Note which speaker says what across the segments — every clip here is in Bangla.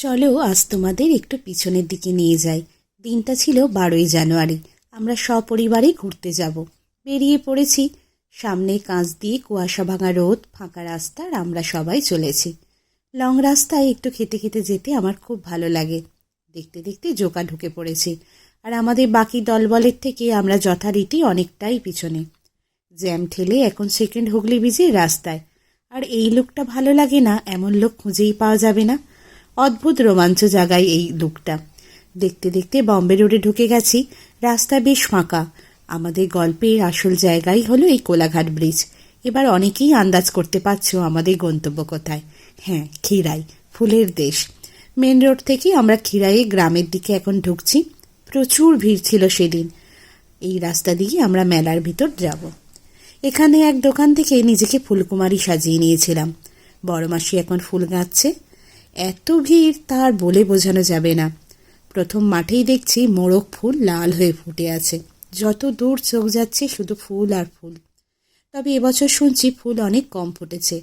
Speaker 1: চলো আজ তোমাদের একটু পিছনের দিকে নিয়ে যাই। দিনটা ছিল 12ই জানুয়ারি। আমরা সপরিবারে ঘুরতে যাব। বেরিয়ে পড়েছি। সামনে কাঁচ দিয়ে কুয়াশা ভাঙা রোদ, ফাঁকা রাস্তা, আর আমরা সবাই চলেছি। লং রাস্তায় একটু খেতে খেতে যেতে আমার খুব ভালো লাগে। দেখতে দেখতে জোকা ঢুকে পড়েছি, আর আমাদের বাকি দলবলের থেকে আমরা যথারীতি অনেকটাই পিছনে। জ্যাম ঠেলে এখন সেকেন্ড হুগলি ব্রিজের রাস্তায়। আর এই লোকটা ভালো লাগে না এমন লোক খুঁজেই পাওয়া যাবে না। অদ্ভুত রোমাঞ্চ জাগায় এই লুকটা। দেখতে দেখতে বম্বে রোডে ঢুকে গেছি। রাস্তা বেশ ফাঁকা। আমাদের গল্পের আসল জায়গাই হলো এই কোলাঘাট ব্রিজ। এবার অনেকেই আন্দাজ করতে পারছো আমাদের গন্তব্য কোথায়। হ্যাঁ, খিরাই, ফুলের দেশ। মেন রোড থেকে আমরা খিরাইয়ে গ্রামের দিকে এখন ঢুকছি। প্রচুর ভিড় ছিল সেদিন। এই রাস্তা দিয়ে আমরা মেলার ভিতর যাব। এখানে এক দোকান থেকে নিজেকে ফুলকুমারী সাজিয়ে নিয়েছিলাম। বড় মাসি এখন ফুল গাঁথছে। এত ভিড় তার বলে বোঝানো যাবে না। প্রথম মাঠেই দেখছি মোরগ ফুল লাল হয়ে ফুটে আছে। যত দূর চোখ যাচ্ছে শুধু ফুল আর ফুল। তবে এবছর শুনছি ফুল অনেক কম ফুটেছে।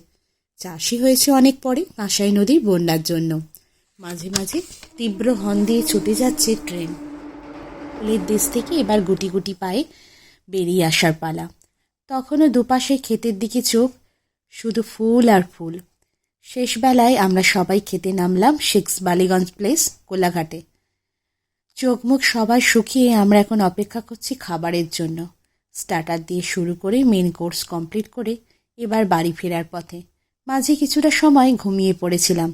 Speaker 1: চাষি হয়েছে অনেক পরে কাঁসাই নদীর বন্যার জন্য। মাঝে মাঝে তীব্র হর্ন দিয়ে ছুটে যাচ্ছে ট্রেন। ফুলের দেশ থেকে এবার গুটি গুটি পায়ে বেরিয়ে আসার পালা। তখনও দুপাশে ক্ষেতের দিকে চোখ, শুধু ফুল আর ফুল। শেষ বেলায় আমরা সবাই খেতে নামলাম শেক্স বালিগঞ্জ প্লেস, কোলাঘাটে। চোখ মুখ সবাই শুকিয়ে আমরা এখন অপেক্ষা করছি খাবারের জন্য। স্টার্টার দিয়ে শুরু করে মেন কোর্স কমপ্লিট করে এবার বাড়ি ফেরার পথে। মাঝে কিছুটা সময় ঘুমিয়ে পড়েছিলাম।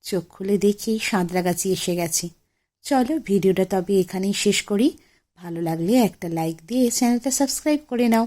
Speaker 1: চোখ খুলে দেখি সাঁতরাগাছি এসে গেছি। চলো ভিডিওটা তবে এখানেই শেষ করি। ভালো লাগলে একটা লাইক দিয়ে চ্যানেলটা সাবস্ক্রাইব করে নাও।